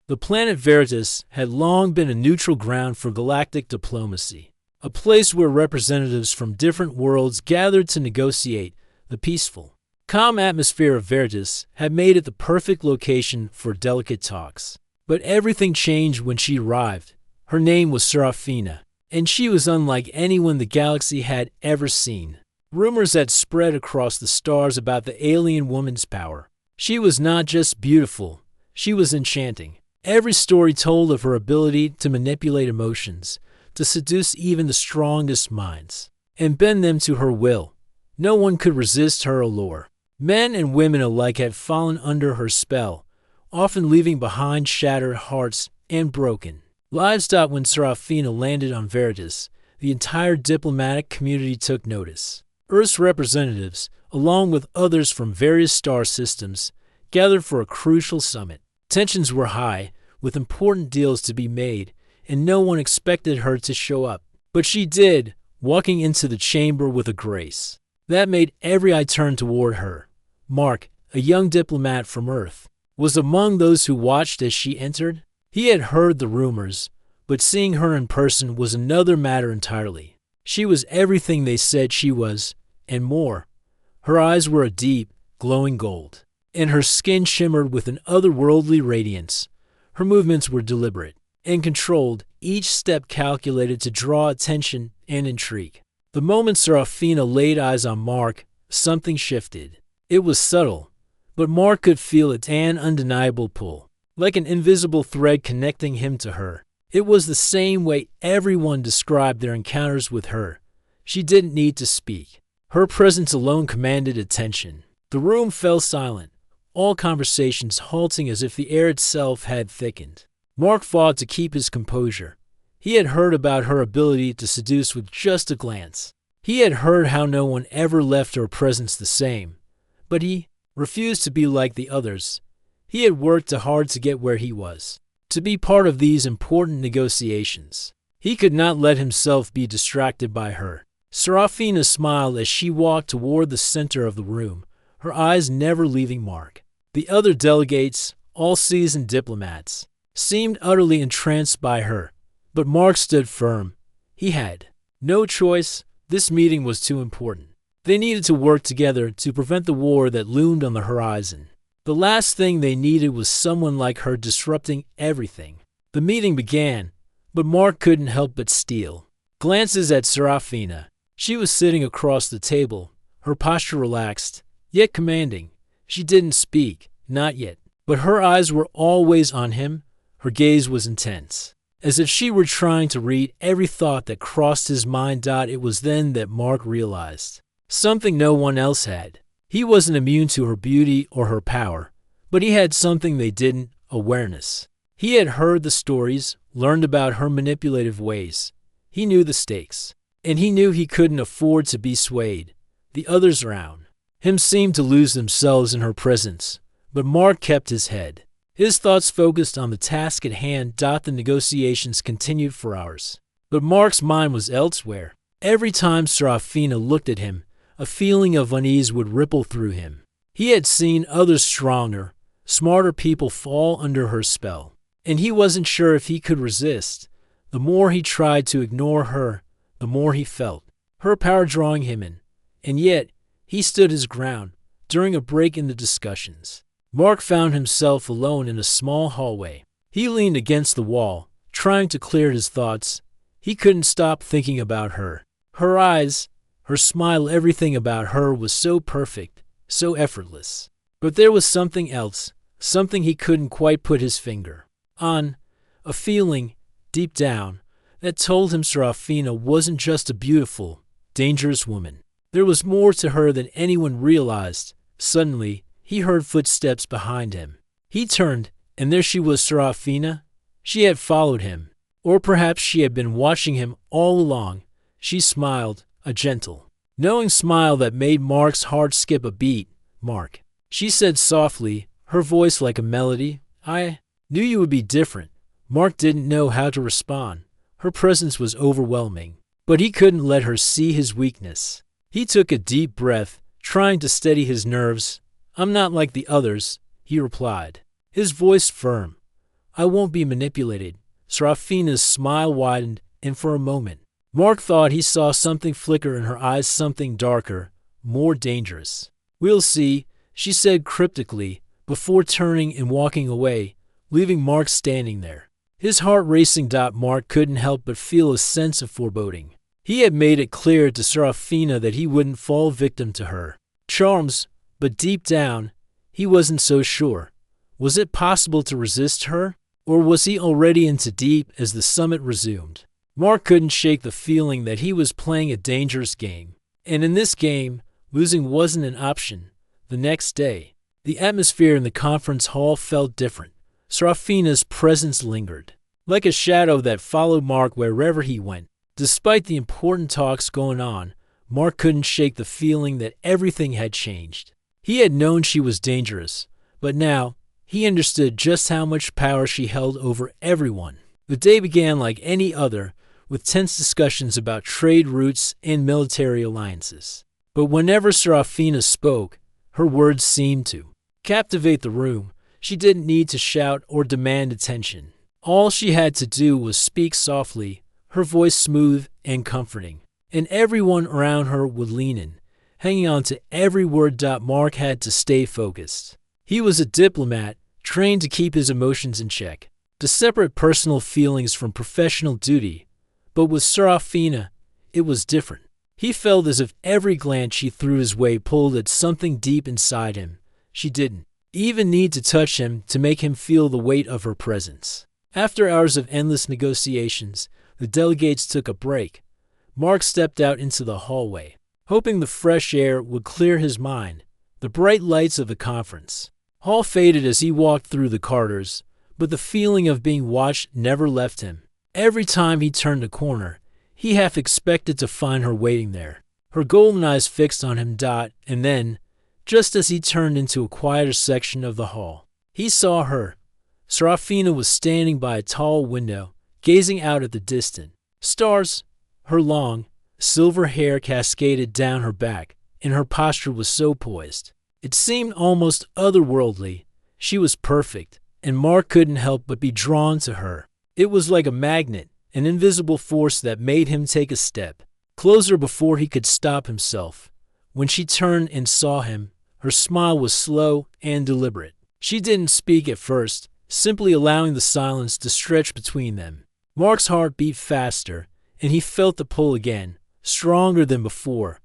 The planet Veritas had long been a neutral ground for galactic diplomacy, a place where representatives from different worlds gathered to negotiate. The peaceful, calm atmosphere of Veritas had made it the perfect location for delicate talks. But everything changed when she arrived. Her name was Serafina, and she was unlike anyone the galaxy had ever seen. Rumors had spread across the stars about the alien woman's power. She was not just beautiful, she was enchanting. Every story told of her ability to manipulate emotions, to seduce even the strongest minds, and bend them to her will. No one could resist her allure. Men and women alike had fallen under her spell, often leaving behind shattered hearts and broken lives. When Serafina landed on Veritas, the entire diplomatic community took notice. Earth's representatives, along with others from various star systems, gathered for a crucial summit. Tensions were high, with important deals to be made, and no one expected her to show up. But she did, walking into the chamber with a grace that made every eye turn toward her. Mark, a young diplomat from Earth, was among those who watched as she entered. He had heard the rumors, but seeing her in person was another matter entirely. She was everything they said she was, and more. Her eyes were a deep, glowing gold, and her skin shimmered with an otherworldly radiance. Her movements were deliberate and controlled, each step calculated to draw attention and intrigue. The moment Serafina laid eyes on Mark, something shifted. It was subtle, but Mark could feel it, an undeniable pull, like an invisible thread connecting him to her. It was the same way everyone described their encounters with her. She didn't need to speak. Her presence alone commanded attention. The room fell silent, all conversations halting as if the air itself had thickened. Mark fought to keep his composure. He had heard about her ability to seduce with just a glance. He had heard how no one ever left her presence the same. But he refused to be like the others. He had worked hard to get where he was, to be part of these important negotiations. He could not let himself be distracted by her. Serafina smiled as she walked toward the center of the room, her eyes never leaving Mark. The other delegates, all seasoned diplomats, seemed utterly entranced by her, but Mark stood firm. He had no choice. This meeting was too important. They needed to work together to prevent the war that loomed on the horizon. The last thing they needed was someone like her disrupting everything. The meeting began, but Mark couldn't help but steal glances at Serafina. She was sitting across the table, her posture relaxed, yet commanding. She didn't speak, not yet, but her eyes were always on him. Her gaze was intense, as if she were trying to read every thought that crossed his mind. It was then that Mark realized something no one else had. He wasn't immune to her beauty or her power, but he had something they didn't: awareness. He had heard the stories, learned about her manipulative ways. He knew the stakes, and he knew he couldn't afford to be swayed. The others around him seemed to lose themselves in her presence, but Mark kept his head. His thoughts focused on the task at hand. The negotiations continued for hours, but Mark's mind was elsewhere. Every time Serafina looked at him, a feeling of unease would ripple through him. He had seen other stronger, smarter people fall under her spell, and he wasn't sure if he could resist. The more he tried to ignore her, the more he felt her power drawing him in, and yet he stood his ground. During a break in the discussions, Mark found himself alone in a small hallway. He leaned against the wall, trying to clear his thoughts. He couldn't stop thinking about her. Her eyes, her smile, everything about her was so perfect, so effortless. But there was something else, something he couldn't quite put his finger on, a feeling, deep down, that told him Serafina wasn't just a beautiful, dangerous woman. There was more to her than anyone realized. Suddenly, he heard footsteps behind him. He turned, and there she was, Serafina. She had followed him, or perhaps she had been watching him all along. She smiled, a gentle, knowing smile that made Mark's heart skip a beat. "Mark," she said softly, her voice like a melody. "I knew you would be different." Mark didn't know how to respond. Her presence was overwhelming, but he couldn't let her see his weakness. He took a deep breath, trying to steady his nerves. "I'm not like the others," he replied, his voice firm. I won't be manipulated." Serafina's smile widened, and for a moment, Mark thought he saw something flicker in her eyes, something darker, more dangerous. "We'll see," she said cryptically, before turning and walking away, leaving Mark standing there. His heart racing. Mark couldn't help but feel a sense of foreboding. He had made it clear to Serafina that he wouldn't fall victim to her charms, but deep down, he wasn't so sure. Was it possible to resist her? Or was he already in too deep as the summit resumed? Mark couldn't shake the feeling that he was playing a dangerous game. And in this game, losing wasn't an option. The next day, the atmosphere in the conference hall felt different. Serafina's presence lingered, like a shadow that followed Mark wherever he went. Despite the important talks going on, Mark couldn't shake the feeling that everything had changed. He had known she was dangerous, but now he understood just how much power she held over everyone. The day began like any other, with tense discussions about trade routes and military alliances. But whenever Serafina spoke, her words seemed to captivate the room. She didn't need to shout or demand attention. All she had to do was speak softly, her voice smooth and comforting, and everyone around her would lean in, hanging on to every word. Mark had to stay focused. He was a diplomat, trained to keep his emotions in check, to separate personal feelings from professional duty. But with Serafina, it was different. He felt as if every glance she threw his way pulled at something deep inside him. She didn't even need to touch him to make him feel the weight of her presence. After hours of endless negotiations, the delegates took a break. Mark stepped out into the hallway, hoping the fresh air would clear his mind. The bright lights of the conference hall faded as he walked through the corridors, but the feeling of being watched never left him. Every time he turned a corner, he half expected to find her waiting there, her golden eyes fixed on him. And then, just as he turned into a quieter section of the hall, he saw her. Serafina was standing by a tall window, gazing out at the distant stars. Her long, silver hair cascaded down her back, and her posture was so poised. It seemed almost otherworldly. She was perfect, and Mark couldn't help but be drawn to her. It was like a magnet, an invisible force that made him take a step closer before he could stop himself. When she turned and saw him, her smile was slow and deliberate. She didn't speak at first, simply allowing the silence to stretch between them. Mark's heart beat faster, and he felt the pull again, stronger than before.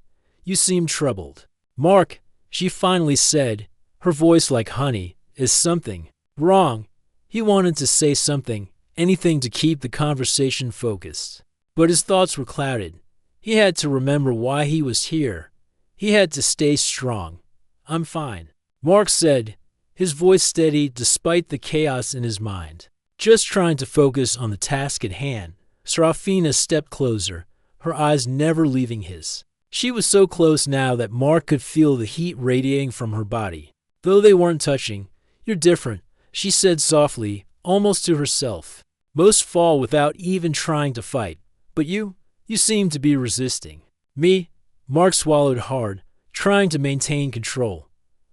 "You seem troubled." "Mark," she finally said, her voice like honey. "Is something wrong?" He wanted to say something, anything to keep the conversation focused. But his thoughts were clouded. He had to remember why he was here. He had to stay strong. "I'm fine," Mark said, his voice steady despite the chaos in his mind. Just trying to focus on the task at hand. Serafina stepped closer, her eyes never leaving his. She was so close now that Mark could feel the heat radiating from her body. Though they weren't touching, "You're different," she said softly, almost to herself. "Most fall without even trying to fight. But you seem to be resisting." "Me?" Mark swallowed hard, trying to maintain control.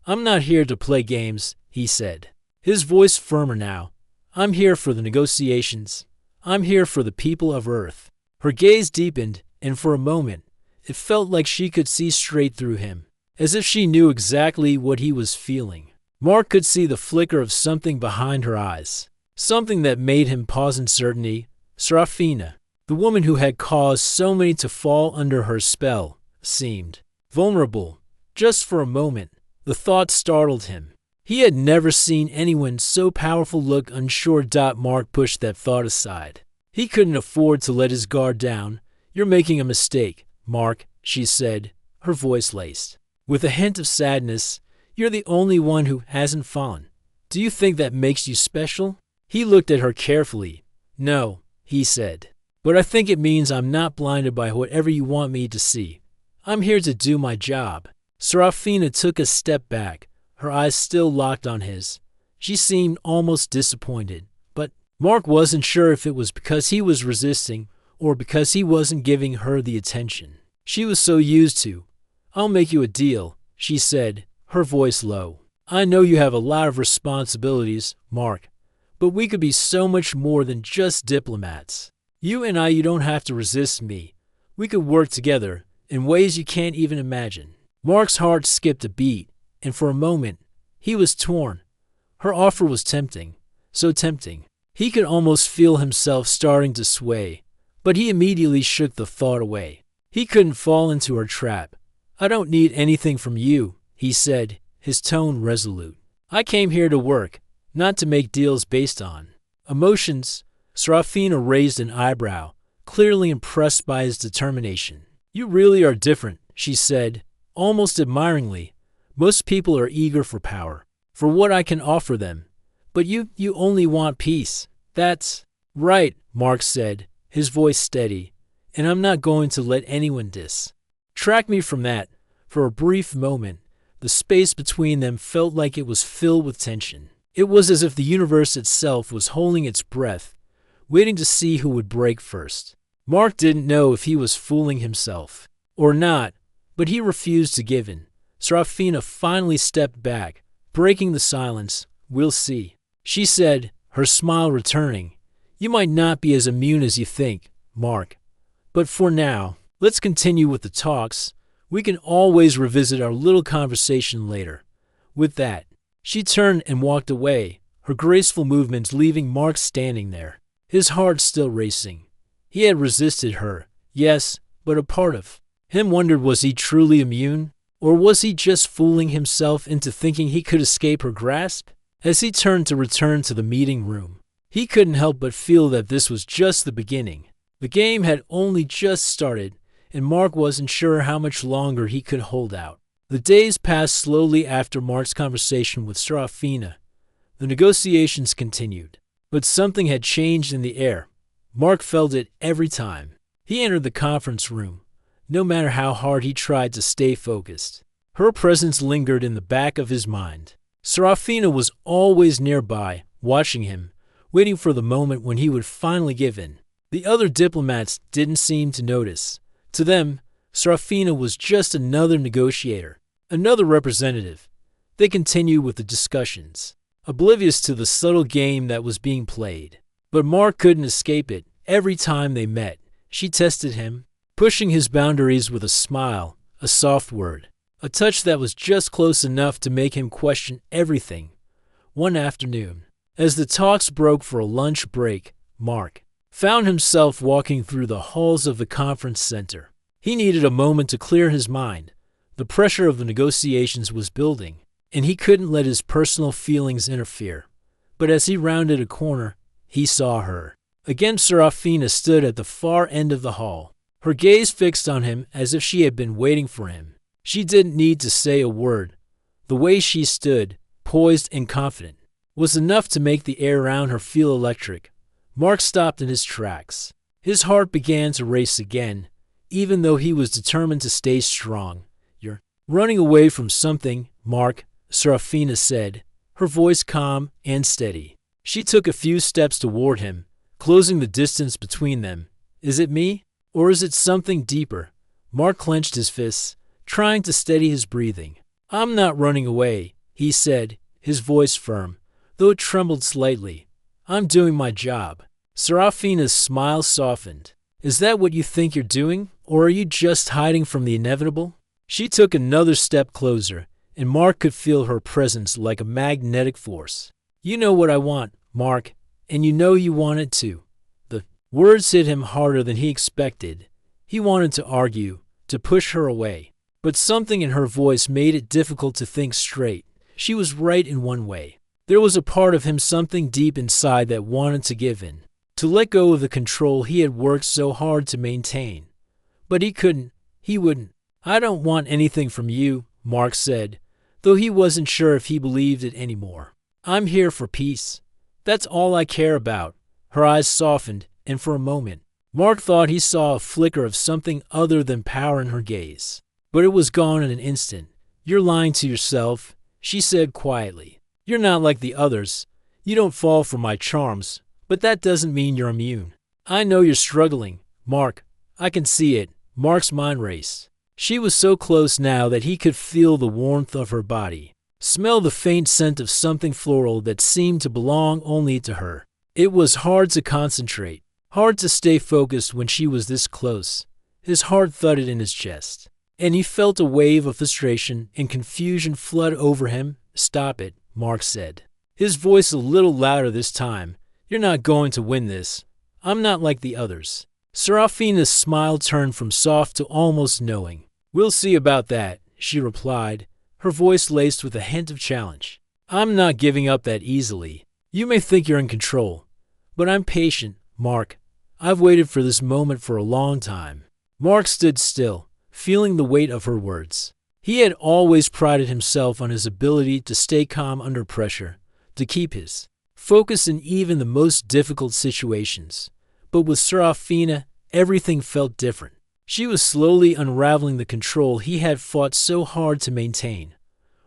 "I'm not here to play games," he said, his voice firmer now. "I'm here for the negotiations. I'm here for the people of Earth." Her gaze deepened, and for a moment, it felt like she could see straight through him, as if she knew exactly what he was feeling. Mark could see the flicker of something behind her eyes, something that made him pause in certainty. Serafina, the woman who had caused so many to fall under her spell, seemed vulnerable. Just for a moment, the thought startled him. He had never seen anyone so powerful look unsure. Mark pushed that thought aside. He couldn't afford to let his guard down. "You're making a mistake, Mark," she said, her voice laced with a hint of sadness. "You're the only one who hasn't fallen. Do you think that makes you special?" He looked at her carefully. "No," he said, "but I think it means I'm not blinded by whatever you want me to see. I'm here to do my job." Serafina took a step back, her eyes still locked on his. She seemed almost disappointed, but Mark wasn't sure if it was because he was resisting or because he wasn't giving her the attention she was so used to. "I'll make you a deal," she said, her voice low. "I know you have a lot of responsibilities, Mark, But we could be so much more than just diplomats. You don't have to resist me. We could work together in ways you can't even imagine. Mark's heart skipped a beat, and for a moment, he was torn. Her offer was tempting, so tempting. He could almost feel himself starting to sway, but he immediately shook the thought away. He couldn't fall into her trap. I don't need anything from you, he said, his tone resolute. I came here to work, not to make deals based on emotions. Serafina raised an eyebrow, clearly impressed by his determination. You really are different, she said, almost admiringly. Most people are eager for power, for what I can offer them. But you only want peace. That's right, Mark said, his voice steady. And I'm not going to let anyone distract me from that. For a brief moment, the space between them felt like it was filled with tension. It was as if the universe itself was holding its breath, waiting to see who would break first. Mark didn't know if he was fooling himself or not, but he refused to give in. Serafina finally stepped back, breaking the silence. We'll see, she said, her smile returning. You might not be as immune as you think, Mark. But for now, let's continue with the talks. We can always revisit our little conversation later. With that, she turned and walked away, her graceful movements leaving Mark standing there, his heart still racing. He had resisted her, yes, but a part of him wondered, was he truly immune? Or was he just fooling himself into thinking he could escape her grasp? As he turned to return to the meeting room, he couldn't help but feel that this was just the beginning. The game had only just started, and Mark wasn't sure how much longer he could hold out. The days passed slowly after Mark's conversation with Serafina. The negotiations continued, but something had changed in the air. Mark felt it every time he entered the conference room, no matter how hard he tried to stay focused. Her presence lingered in the back of his mind. Serafina was always nearby, watching him, waiting for the moment when he would finally give in. The other diplomats didn't seem to notice. To them, Serafina was just another negotiator, another representative. They continued with the discussions, oblivious to the subtle game that was being played. But Mark couldn't escape it. Every time they met, she tested him, pushing his boundaries with a smile, a soft word, a touch that was just close enough to make him question everything. One afternoon, as the talks broke for a lunch break, Mark found himself walking through the halls of the conference center. He needed a moment to clear his mind. The pressure of the negotiations was building, and he couldn't let his personal feelings interfere. But as he rounded a corner, he saw her. Again, Serafina stood at the far end of the hall, her gaze fixed on him as if she had been waiting for him. She didn't need to say a word. The way she stood, poised and confident, was enough to make the air around her feel electric. Mark stopped in his tracks. His heart began to race again, even though he was determined to stay strong. You're running away from something, Mark, Serafina said, her voice calm and steady. She took a few steps toward him, closing the distance between them. Is it me? Or is it something deeper? Mark clenched his fists, trying to steady his breathing. I'm not running away, he said, his voice firm, though it trembled slightly. I'm doing my job. Serafina's smile softened. Is that what you think you're doing, or are you just hiding from the inevitable? She took another step closer, and Mark could feel her presence like a magnetic force. You know what I want, Mark, and you know you want it too. The words hit him harder than he expected. He wanted to argue, to push her away, but something in her voice made it difficult to think straight. She was right in one way. There was a part of him, something deep inside, that wanted to give in, to let go of the control he had worked so hard to maintain. But he couldn't. He wouldn't. I don't want anything from you, Mark said, though he wasn't sure if he believed it anymore. I'm here for peace. That's all I care about. Her eyes softened, and for a moment, Mark thought he saw a flicker of something other than power in her gaze. But it was gone in an instant. You're lying to yourself, she said quietly. You're not like the others. You don't fall for my charms, but that doesn't mean you're immune. I know you're struggling, Mark. I can see it. Mark's mind raced. She was so close now that he could feel the warmth of her body. Smell the faint scent of something floral that seemed to belong only to her. It was hard to concentrate, hard to stay focused when she was this close. His heart thudded in his chest, and he felt a wave of frustration and confusion flood over him. "Stop it," Mark said, his voice a little louder this time. "You're not going to win this. I'm not like the others." Serafina's smile turned from soft to almost knowing. "We'll see about that," she replied, her voice laced with a hint of challenge. "I'm not giving up that easily. You may think you're in control, but I'm patient, Mark. I've waited for this moment for a long time." Mark stood still, feeling the weight of her words. He had always prided himself on his ability to stay calm under pressure, to keep his focus in even the most difficult situations. But with Serafina, everything felt different. She was slowly unraveling the control he had fought so hard to maintain.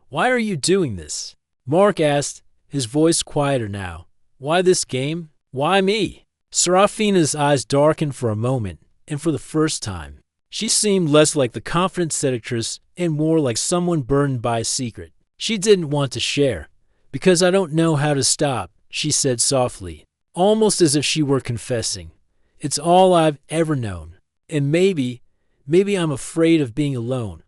"Why are you doing this?" Mark asked, his voice quieter now. "Why this game? Why me?" Serafina's eyes darkened for a moment, and for the first time, she seemed less like the confident seductress and more like someone burdened by a secret she didn't want to share. "Because I don't know how to stop," she said softly, almost as if she were confessing. "It's all I've ever known. And maybe I'm afraid of being alone,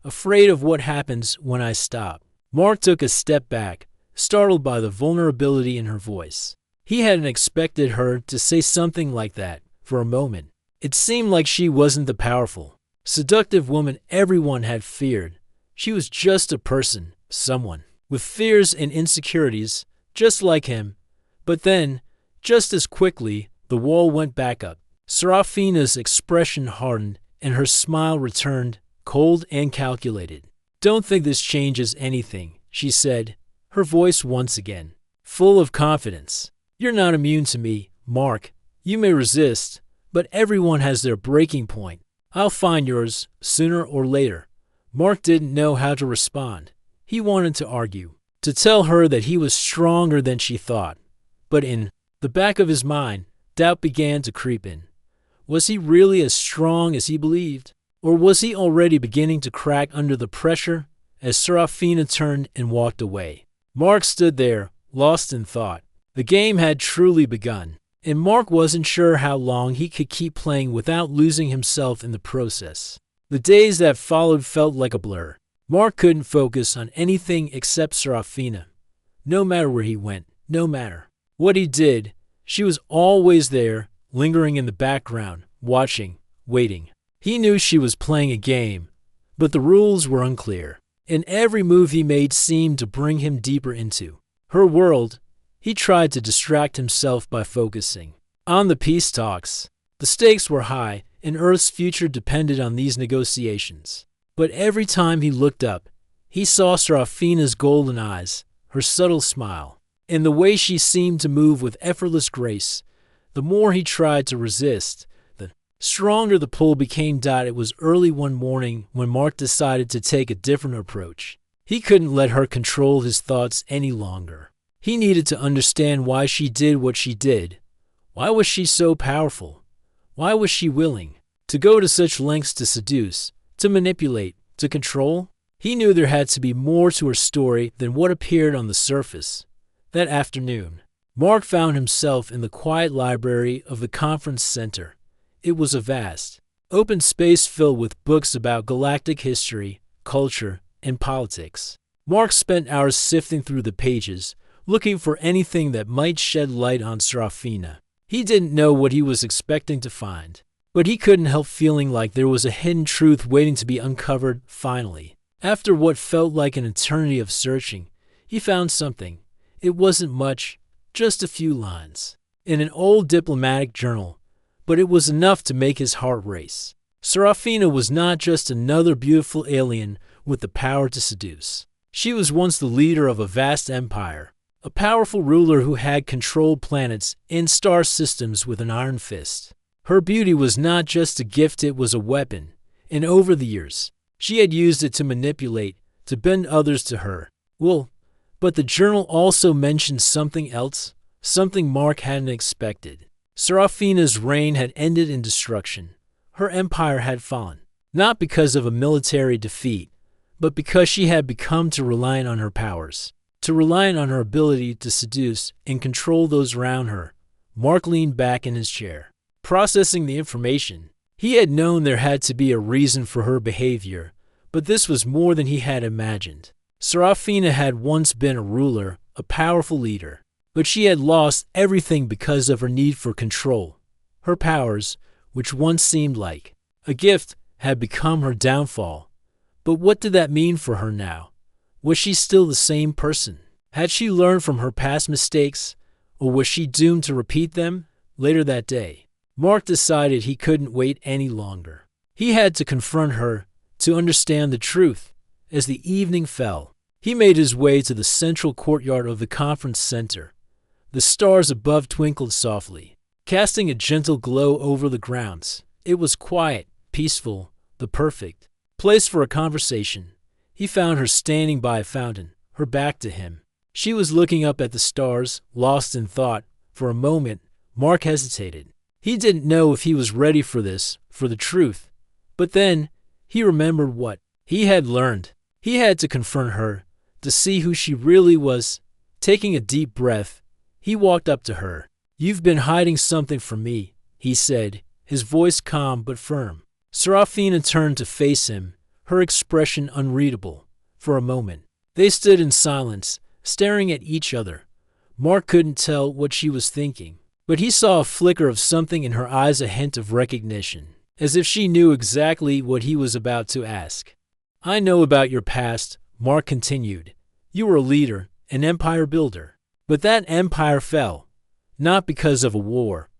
afraid of what happens when I stop." Mark took a step back, startled by the vulnerability in her voice. He hadn't expected her to say something like that. For a moment, it seemed like she wasn't the powerful, seductive woman everyone had feared. She was just a person, someone, with fears and insecurities, just like him. But then, just as quickly, the wall went back up. Serafina's expression hardened, and her smile returned, cold and calculated. "Don't think this changes anything," she said, her voice once again full of confidence. "You're not immune to me, Mark. You may resist, but everyone has their breaking point. I'll find yours, sooner or later." Mark didn't know how to respond. He wanted to argue, to tell her that he was stronger than she thought. But in the back of his mind, doubt began to creep in. Was he really as strong as he believed? Or was he already beginning to crack under the pressure? As Serafina turned and walked away, Mark stood there, lost in thought. The game had truly begun, and Mark wasn't sure how long he could keep playing without losing himself in the process. The days that followed felt like a blur. Mark couldn't focus on anything except Serafina. No matter where he went, no matter what he did, she was always there, lingering in the background, watching, waiting. He knew she was playing a game, but the rules were unclear, and every move he made seemed to bring him deeper into her world. He tried to distract himself by focusing on the peace talks. The stakes were high, and Earth's future depended on these negotiations. But every time he looked up, he saw Serafina's golden eyes, her subtle smile, and the way she seemed to move with effortless grace. The more he tried to resist, the stronger the pull became. It was early one morning when Mark decided to take a different approach. He couldn't let her control his thoughts any longer. He needed to understand why she did what she did. Why was she so powerful? Why was she willing to go to such lengths to seduce, to manipulate, to control? He knew there had to be more to her story than what appeared on the surface. That afternoon, Mark found himself in the quiet library of the conference center. It was a vast, open space filled with books about galactic history, culture, and politics. Mark spent hours sifting through the pages, looking for anything that might shed light on Serafina. He didn't know what he was expecting to find, but he couldn't help feeling like there was a hidden truth waiting to be uncovered. Finally, after what felt like an eternity of searching, he found something. It wasn't much, just a few lines, in an old diplomatic journal, but it was enough to make his heart race. Serafina was not just another beautiful alien with the power to seduce. She was once the leader of a vast empire, a powerful ruler who had controlled planets and star systems with an iron fist. Her beauty was not just a gift, it was a weapon, and over the years, she had used it to manipulate, to bend others to her. But the journal also mentioned something else, something Mark hadn't expected. Serafina's reign had ended in destruction. Her empire had fallen, not because of a military defeat, but because she had become too reliant on her powers, too reliant on her ability to seduce and control those around her. Mark leaned back in his chair, processing the information. He had known there had to be a reason for her behavior, but this was more than he had imagined. Serafina had once been a ruler, a powerful leader, but she had lost everything because of her need for control. Her powers, which once seemed like a gift, had become her downfall. But what did that mean for her now? Was she still the same person? Had she learned from her past mistakes, or was she doomed to repeat them? Later that day, Mark decided he couldn't wait any longer. He had to confront her, to understand the truth. As the evening fell, he made his way to the central courtyard of the conference center. The stars above twinkled softly, casting a gentle glow over the grounds. It was quiet, peaceful, the perfect place for a conversation. He found her standing by a fountain, her back to him. She was looking up at the stars, lost in thought. For a moment, Mark hesitated. He didn't know if he was ready for this, for the truth. But then, he remembered what he had learned. He had to confront her, to see who she really was. Taking a deep breath, he walked up to her. "You've been hiding something from me," he said, his voice calm but firm. Serafina turned to face him, her expression unreadable. For a moment, they stood in silence, staring at each other. Mark couldn't tell what she was thinking, but he saw a flicker of something in her eyes, a hint of recognition, as if she knew exactly what he was about to ask. "I know about your past," Mark continued. "You were a leader, an empire builder. But that empire fell, not because of a war,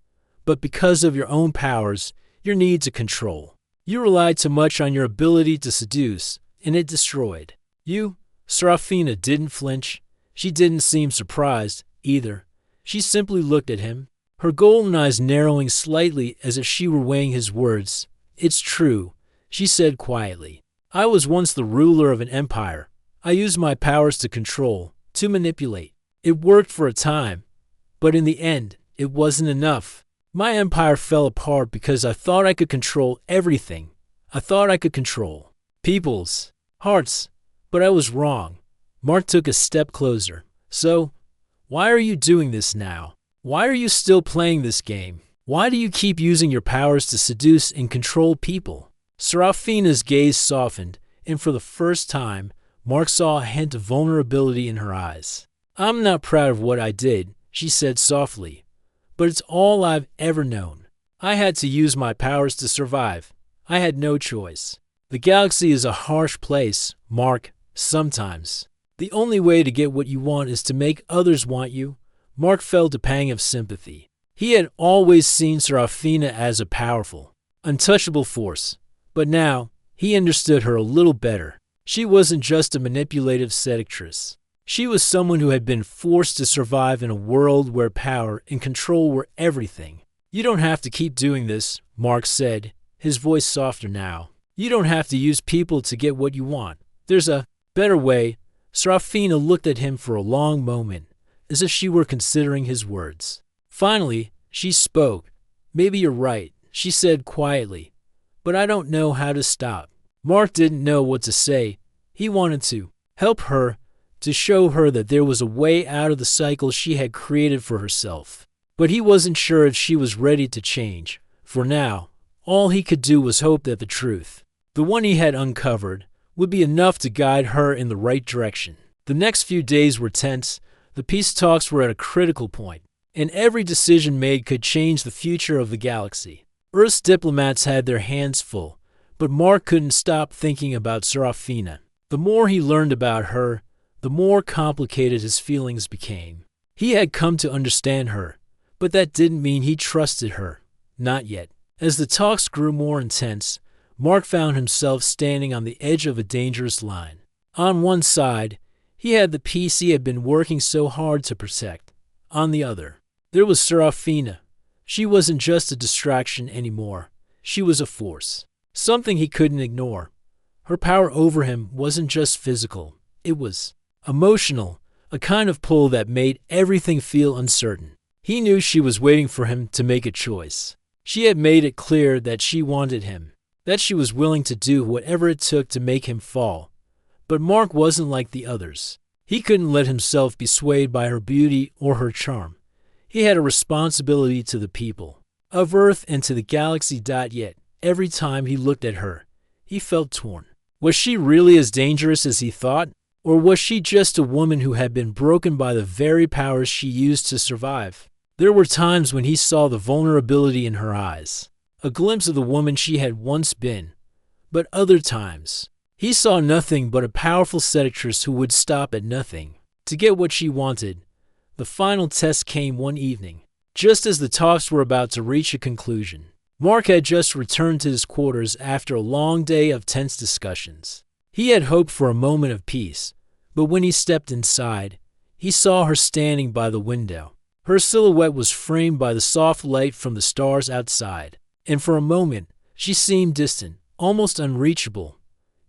but because of your own powers, your need to control. You relied too much on your ability to seduce, and it destroyed you." Serafina didn't flinch. She didn't seem surprised, either. She simply looked at him, her golden eyes narrowing slightly as if she were weighing his words. "It's true," she said quietly. "I was once the ruler of an empire. I used my powers to control, to manipulate. It worked for a time, but in the end, it wasn't enough. My empire fell apart because I thought I could control everything. I thought I could control people's hearts, but I was wrong." Mark took a step closer. "So, why are you doing this now? Why are you still playing this game? Why do you keep using your powers to seduce and control people?" Serafina's gaze softened, and for the first time, Mark saw a hint of vulnerability in her eyes. "I'm not proud of what I did," she said softly, "but it's all I've ever known. I had to use my powers to survive. I had no choice. The galaxy is a harsh place, Mark, sometimes. The only way to get what you want is to make others want you." Mark felt a pang of sympathy. He had always seen Serafina as a powerful, untouchable force, but now he understood her a little better. She wasn't just a manipulative seductress. She was someone who had been forced to survive in a world where power and control were everything. "You don't have to keep doing this," Mark said, his voice softer now. "You don't have to use people to get what you want. There's a better way." Serafina looked at him for a long moment, as if she were considering his words. Finally, she spoke. "Maybe you're right," she said quietly, "but I don't know how to stop." Mark didn't know what to say. He wanted to help her, to show her that there was a way out of the cycle she had created for herself. But he wasn't sure if she was ready to change. For now, all he could do was hope that the truth, the one he had uncovered, would be enough to guide her in the right direction. The next few days were tense. The peace talks were at a critical point, and every decision made could change the future of the galaxy. Earth's diplomats had their hands full, but Mark couldn't stop thinking about Serafina. The more he learned about her, the more complicated his feelings became. He had come to understand her, but that didn't mean he trusted her. Not yet. As the talks grew more intense, Mark found himself standing on the edge of a dangerous line. On one side, he had the peace he had been working so hard to protect. On the other, there was Serafina. She wasn't just a distraction anymore. She was a force, something he couldn't ignore. Her power over him wasn't just physical. It was emotional, a kind of pull that made everything feel uncertain. He knew she was waiting for him to make a choice. She had made it clear that she wanted him, that she was willing to do whatever it took to make him fall. But Mark wasn't like the others. He couldn't let himself be swayed by her beauty or her charm. He had a responsibility to the people of Earth and to the galaxy. Yet, every time he looked at her, he felt torn. Was she really as dangerous as he thought? Or was she just a woman who had been broken by the very powers she used to survive? There were times when he saw the vulnerability in her eyes, a glimpse of the woman she had once been. But other times, he saw nothing but a powerful seductress who would stop at nothing to get what she wanted. The final test came one evening, just as the talks were about to reach a conclusion. Mark had just returned to his quarters after a long day of tense discussions. He had hoped for a moment of peace, but when he stepped inside, he saw her standing by the window. Her silhouette was framed by the soft light from the stars outside, and for a moment, she seemed distant, almost unreachable.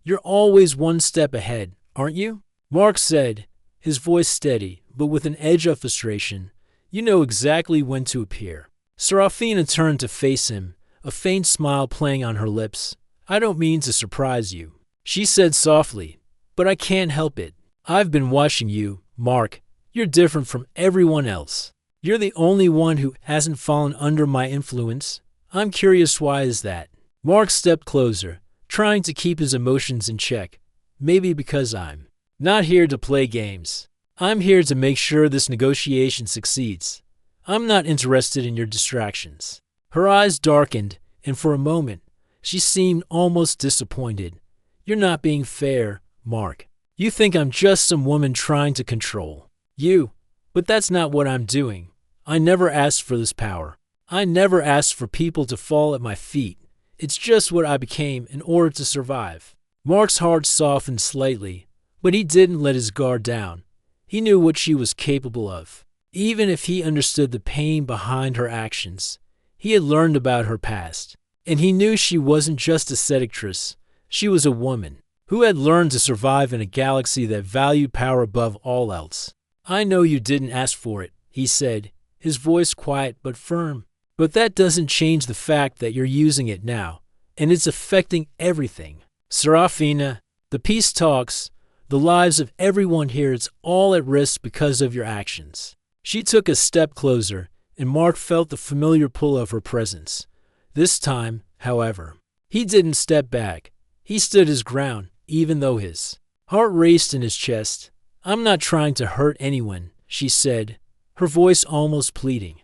"You're always one step ahead, aren't you?" Mark said, his voice steady, but with an edge of frustration. "You know exactly when to appear." Serafina turned to face him, a faint smile playing on her lips. "I don't mean to surprise you," she said softly, "but I can't help it. I've been watching you, Mark. You're different from everyone else. You're the only one who hasn't fallen under my influence. I'm curious, why is that?" Mark stepped closer, trying to keep his emotions in check. "Maybe because I'm not here to play games. I'm here to make sure this negotiation succeeds. I'm not interested in your distractions." Her eyes darkened, and for a moment, she seemed almost disappointed. "You're not being fair, Mark. You think I'm just some woman trying to control you, but that's not what I'm doing. I never asked for this power. I never asked for people to fall at my feet. It's just what I became in order to survive." Mark's heart softened slightly, but he didn't let his guard down. He knew what she was capable of. Even if he understood the pain behind her actions, he had learned about her past, and he knew she wasn't just a seductress. She was a woman who had learned to survive in a galaxy that valued power above all else. "I know you didn't ask for it," he said, his voice quiet but firm. "But that doesn't change the fact that you're using it now, and it's affecting everything. Serafina, the peace talks, the lives of everyone here, it's all at risk because of your actions." She took a step closer, and Mark felt the familiar pull of her presence. This time, however, he didn't step back. He stood his ground, even though his heart raced in his chest. "I'm not trying to hurt anyone," she said, her voice almost pleading.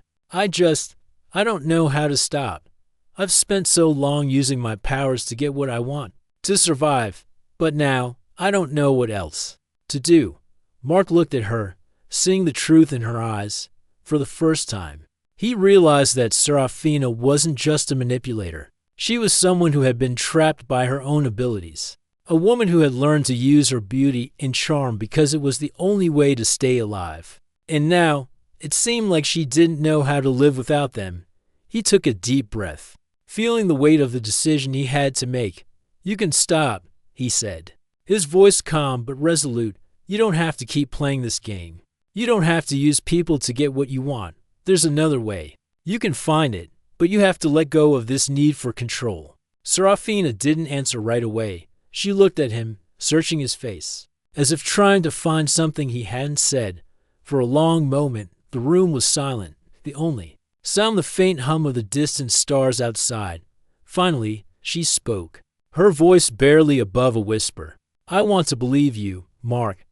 I don't know how to stop. I've spent so long using my powers to get what I want, to survive, but now I don't know what else to do." Mark looked at her, seeing the truth in her eyes. For the first time, he realized that Serafina wasn't just a manipulator. She was someone who had been trapped by her own abilities, a woman who had learned to use her beauty and charm because it was the only way to stay alive. And now, it seemed like she didn't know how to live without them. He took a deep breath, feeling the weight of the decision he had to make. "You can stop," he said, his voice calm but resolute. "You don't have to keep playing this game. You don't have to use people to get what you want. There's another way. You can find it, but you have to let go of this need for control." Serafina didn't answer right away. She looked at him, searching his face, as if trying to find something he hadn't said. For a long moment, the room was silent, the only sound the faint hum of the distant stars outside. Finally, she spoke, her voice barely above a whisper. "I want to believe you, Mark,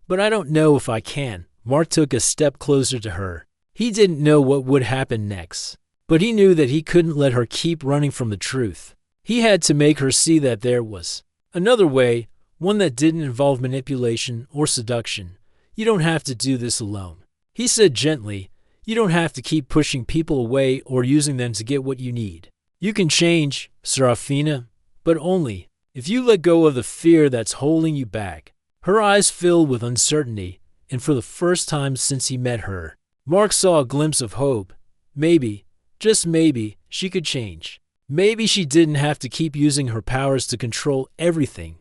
but I don't know if I can." Mark took a step closer to her. He didn't know what would happen next, but he knew that he couldn't let her keep running from the truth. He had to make her see that there was another way, one that didn't involve manipulation or seduction. "You don't have to do this alone," he said gently. "You don't have to keep pushing people away or using them to get what you need. You can change, Serafina, but only if you let go of the fear that's holding you back." Her eyes filled with uncertainty, and for the first time since he met her, Mark saw a glimpse of hope. Maybe, just maybe, she could change. Maybe she didn't have to keep using her powers to control everything.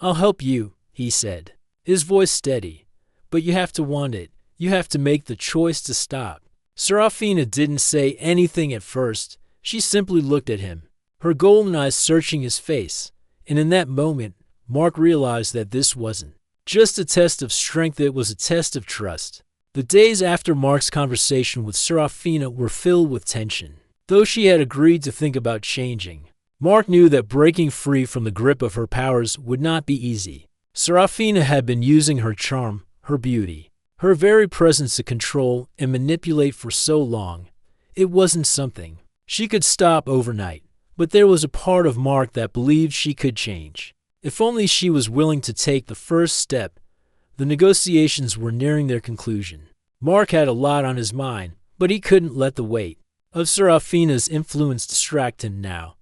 "I'll help you," he said, his voice steady. "But you have to want it. You have to make the choice to stop." Serafina didn't say anything at first. She simply looked at him, her golden eyes searching his face. And in that moment, Mark realized that this wasn't just a test of strength, it was a test of trust. The days after Mark's conversation with Serafina were filled with tension. Though she had agreed to think about changing, Mark knew that breaking free from the grip of her powers would not be easy. Serafina had been using her charm, her beauty, her very presence to control and manipulate for so long. It wasn't something she could stop overnight, but there was a part of Mark that believed she could change. If only she was willing to take the first step. The negotiations were nearing their conclusion. Mark had a lot on his mind, but he couldn't let the weight of Serafina's influence distract him now.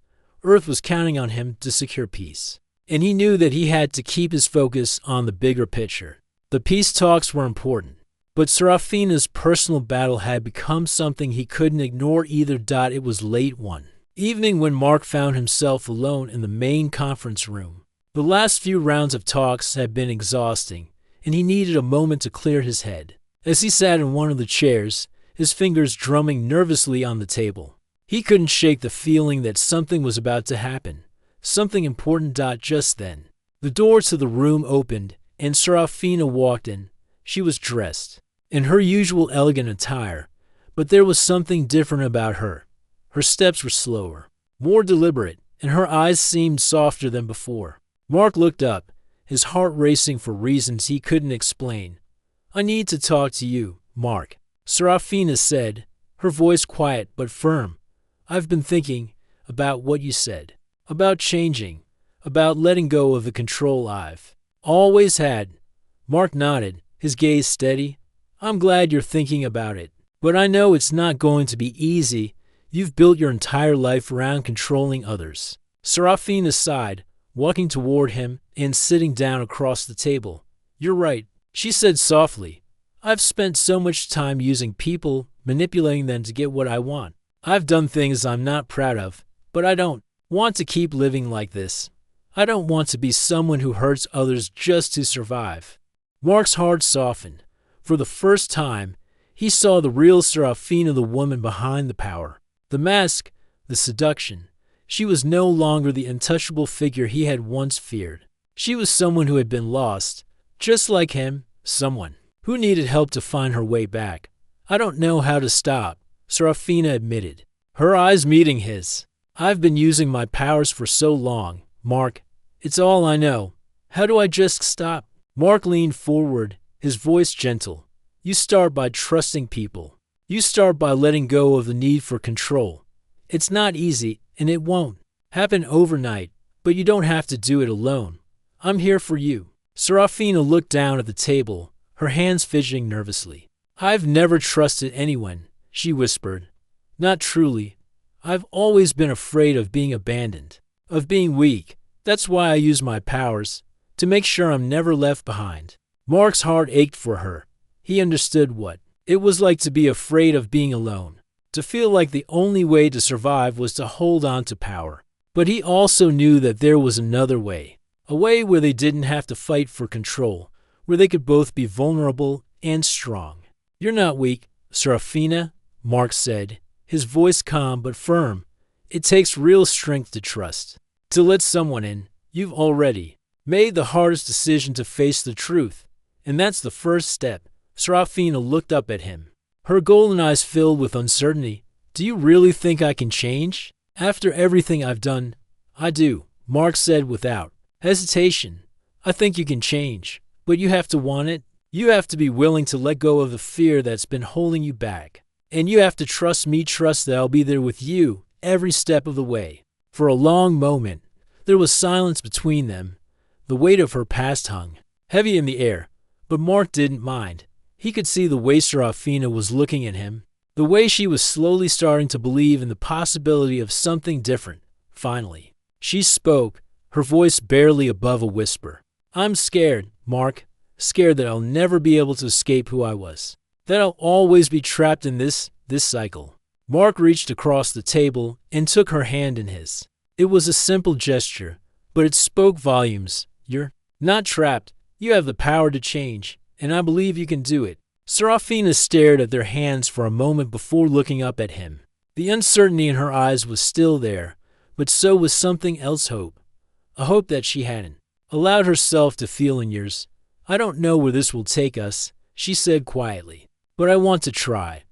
Earth was counting on him to secure peace, and he knew that he had to keep his focus on the bigger picture. The peace talks were important, but Serafina's personal battle had become something he couldn't ignore either. It was late one evening when Mark found himself alone in the main conference room. The last few rounds of talks had been exhausting, and he needed a moment to clear his head. As he sat in one of the chairs, his fingers drumming nervously on the table, he couldn't shake the feeling that something was about to happen, something important. Just then, the door to the room opened, and Serafina walked in. She was dressed in her usual elegant attire, but there was something different about her. Her steps were slower, more deliberate, and her eyes seemed softer than before. Mark looked up, his heart racing for reasons he couldn't explain. "I need to talk to you, Mark," Serafina said, her voice quiet but firm. "I've been thinking about what you said, about changing, about letting go of the control I've always had." Mark nodded, his gaze steady. "I'm glad you're thinking about it, but I know it's not going to be easy. You've built your entire life around controlling others." Serafina sighed, walking toward him and sitting down across the table. "You're right," she said softly. "I've spent so much time using people, manipulating them to get what I want. I've done things I'm not proud of, but I don't want to keep living like this. I don't want to be someone who hurts others just to survive." Mark's heart softened. For the first time, he saw the real Serafina, the woman behind the power, the mask, the seduction. She was no longer the untouchable figure he had once feared. She was someone who had been lost, just like him, someone who needed help to find her way back. "I don't know how to stop," Serafina admitted, her eyes meeting his. "I've been using my powers for so long, Mark. It's all I know. How do I just stop?" Mark leaned forward, his voice gentle. "You start by trusting people. You start by letting go of the need for control. It's not easy, and it won't happen overnight, but you don't have to do it alone. I'm here for you." Serafina looked down at the table, her hands fidgeting nervously. "I've never trusted anyone," she whispered. "Not truly. I've always been afraid of being abandoned, of being weak. That's why I use my powers, to make sure I'm never left behind." Mark's heart ached for her. He understood what it was like to be afraid of being alone, to feel like the only way to survive was to hold on to power. But he also knew that there was another way, a way where they didn't have to fight for control, where they could both be vulnerable and strong. "You're not weak, Serafina," Mark said, his voice calm but firm. "It takes real strength to trust, to let someone in. You've already made the hardest decision to face the truth, and that's the first step." Serafina looked up at him, her golden eyes filled with uncertainty. "Do you really think I can change? After everything I've done?" "I do," Mark said without hesitation. "I think you can change, but you have to want it. You have to be willing to let go of the fear that's been holding you back. And you have to trust me, trust that I'll be there with you every step of the way." For a long moment, there was silence between them. The weight of her past hung heavy in the air, but Mark didn't mind. He could see the way Serafina was looking at him, the way she was slowly starting to believe in the possibility of something different. Finally, she spoke, her voice barely above a whisper. "I'm scared, Mark, scared that I'll never be able to escape who I was, that I'll always be trapped in this cycle." Mark reached across the table and took her hand in his. It was a simple gesture, but it spoke volumes. "You're not trapped. You have the power to change, and I believe you can do it." Serafina stared at their hands for a moment before looking up at him. The uncertainty in her eyes was still there, but so was something else, hope. A hope that she hadn't allowed herself to feel in yours. I don't know where this will take us, she said quietly. But I want to try.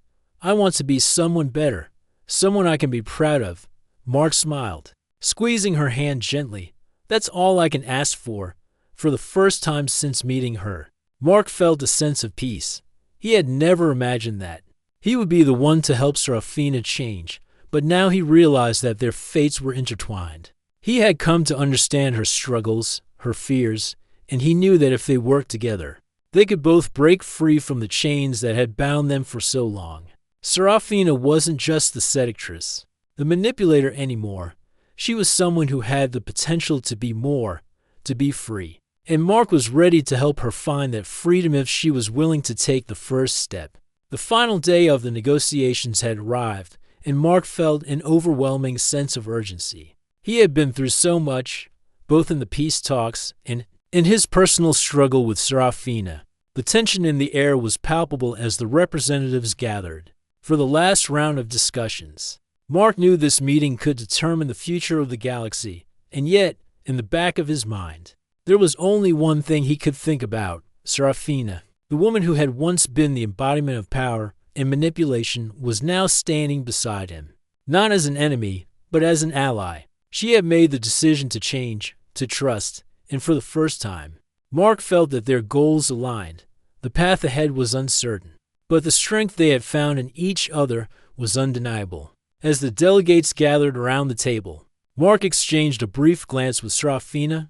I want to be someone better, someone I can be proud of. Mark smiled, squeezing her hand gently. That's all I can ask for the first time since meeting her. Mark felt a sense of peace. He had never imagined that he would be the one to help Serafina change, but now he realized that their fates were intertwined. He had come to understand her struggles, her fears, and he knew that if they worked together, they could both break free from the chains that had bound them for so long. Serafina wasn't just the seductress, the manipulator anymore. She was someone who had the potential to be more, to be free. And Mark was ready to help her find that freedom if she was willing to take the first step. The final day of the negotiations had arrived, and Mark felt an overwhelming sense of urgency. He had been through so much, both in the peace talks and in his personal struggle with Serafina. The tension in the air was palpable as the representatives gathered for the last round of discussions. Mark knew this meeting could determine the future of the galaxy, and yet, in the back of his mind, there was only one thing he could think about: Serafina. The woman who had once been the embodiment of power and manipulation was now standing beside him, not as an enemy, but as an ally. She had made the decision to change, to trust, and for the first time, Mark felt that their goals aligned. The path ahead was uncertain, but the strength they had found in each other was undeniable. As the delegates gathered around the table, Mark exchanged a brief glance with Serafina.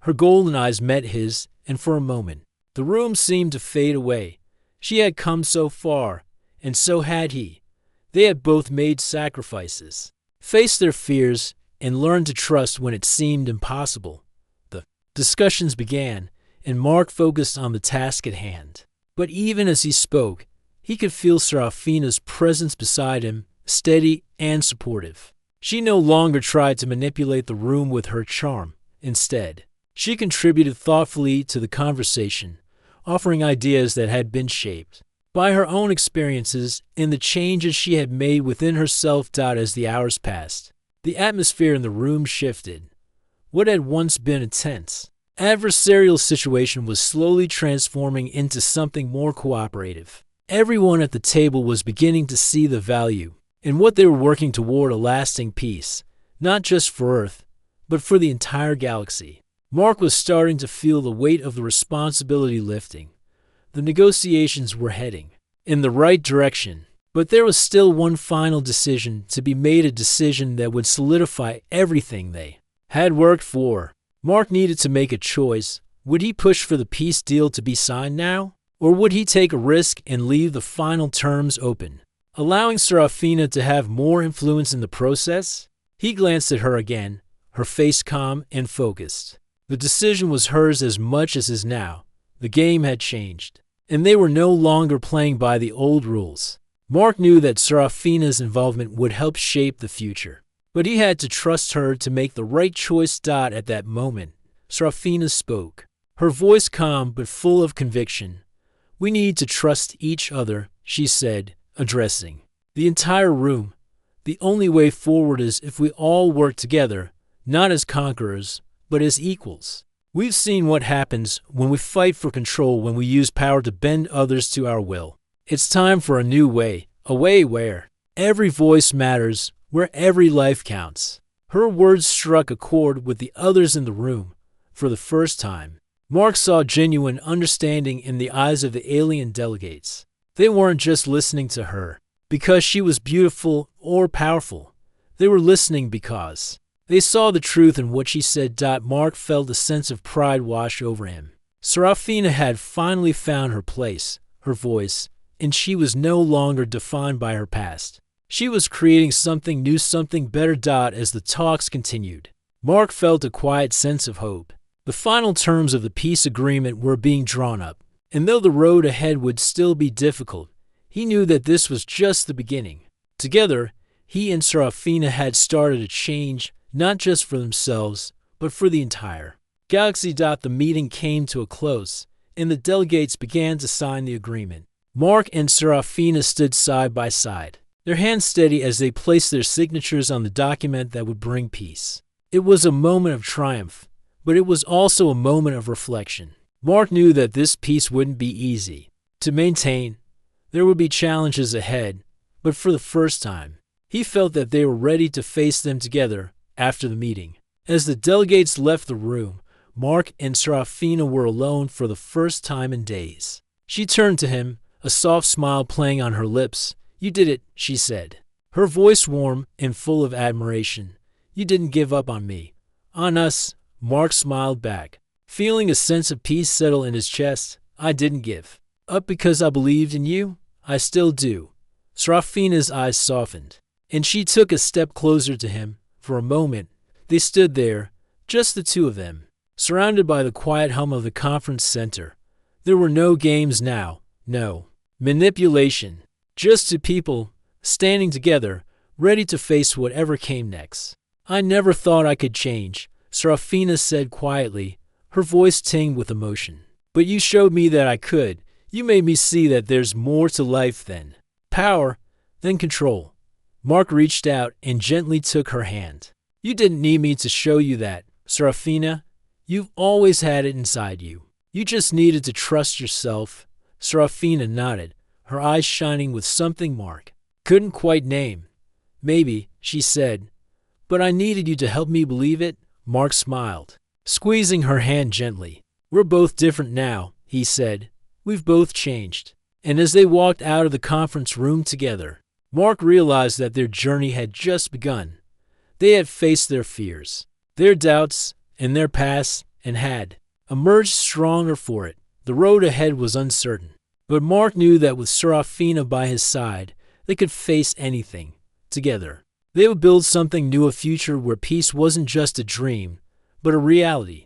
Her golden eyes met his, and for a moment, the room seemed to fade away. She had come so far, and so had he. They had both made sacrifices, faced their fears, and learned to trust when it seemed impossible. The discussions began, and Mark focused on the task at hand. But even as he spoke, he could feel Serafina's presence beside him, steady and supportive. She no longer tried to manipulate the room with her charm. Instead, she contributed thoughtfully to the conversation, offering ideas that had been shaped by her own experiences and the changes she had made within herself. As the hours passed, the atmosphere in the room shifted. What had once been a tense, adversarial situation was slowly transforming into something more cooperative. Everyone at the table was beginning to see the value in what they were working toward: a lasting peace, not just for Earth, but for the entire galaxy. Mark was starting to feel the weight of the responsibility lifting. The negotiations were heading in the right direction, but there was still one final decision to be made, a decision that would solidify everything they had worked for. Mark needed to make a choice. Would he push for the peace deal to be signed now, or would he take a risk and leave the final terms open, allowing Serafina to have more influence in the process? He glanced at her again, her face calm and focused. The decision was hers as much as his now. The game had changed, and they were no longer playing by the old rules. Mark knew that Serafina's involvement would help shape the future, but he had to trust her to make the right choice. At that moment, Serafina spoke, her voice calm but full of conviction. "We need to trust each other," she said, addressing the entire room. "The only way forward is if we all work together, not as conquerors, but as equals. We've seen what happens when we fight for control, when we use power to bend others to our will. It's time for a new way, a way where every voice matters, where every life counts." Her words struck a chord with the others in the room. For the first time, Mark saw genuine understanding in the eyes of the alien delegates. They weren't just listening to her because she was beautiful or powerful. They were listening because they saw the truth in what she said. Mark felt a sense of pride wash over him. Serafina had finally found her place, her voice, and she was no longer defined by her past. She was creating something new, something better. As the talks continued, Mark felt a quiet sense of hope. The final terms of the peace agreement were being drawn up, and though the road ahead would still be difficult, he knew that this was just the beginning. Together, he and Serafina had started a change, not just for themselves, but for the entire galaxy. The meeting came to a close, and the delegates began to sign the agreement. Mark and Serafina stood side by side, their hands steady as they placed their signatures on the document that would bring peace. It was a moment of triumph, but it was also a moment of reflection. Mark knew that this peace wouldn't be easy to maintain. There would be challenges ahead, but for the first time, he felt that they were ready to face them together after the meeting. As the delegates left the room, Mark and Serafina were alone for the first time in days. She turned to him, a soft smile playing on her lips. "You did it," she said, her voice warm and full of admiration. "You didn't give up on me." "On us," Mark smiled back, feeling a sense of peace settle in his chest. "I didn't give up because I believed in you. I still do." Serafina's eyes softened, and she took a step closer to him. For a moment, they stood there, just the two of them, surrounded by the quiet hum of the conference center. There were no games now, no manipulation, just two people standing together, ready to face whatever came next. "I never thought I could change," Serafina said quietly, her voice tinged with emotion. "But you showed me that I could. You made me see that there's more to life than power, than control." Mark reached out and gently took her hand. "You didn't need me to show you that, Serafina. You've always had it inside you. You just needed to trust yourself." Serafina nodded, her eyes shining with something Mark couldn't quite name. "Maybe," she said, "but I needed you to help me believe it." Mark smiled, squeezing her hand gently. "We're both different now," he said. "We've both changed." And as they walked out of the conference room together, Mark realized that their journey had just begun. They had faced their fears, their doubts, and their past, and had emerged stronger for it. The road ahead was uncertain, but Mark knew that with Serafina by his side, they could face anything. Together, they would build something new, a future where peace wasn't just a dream, but a reality.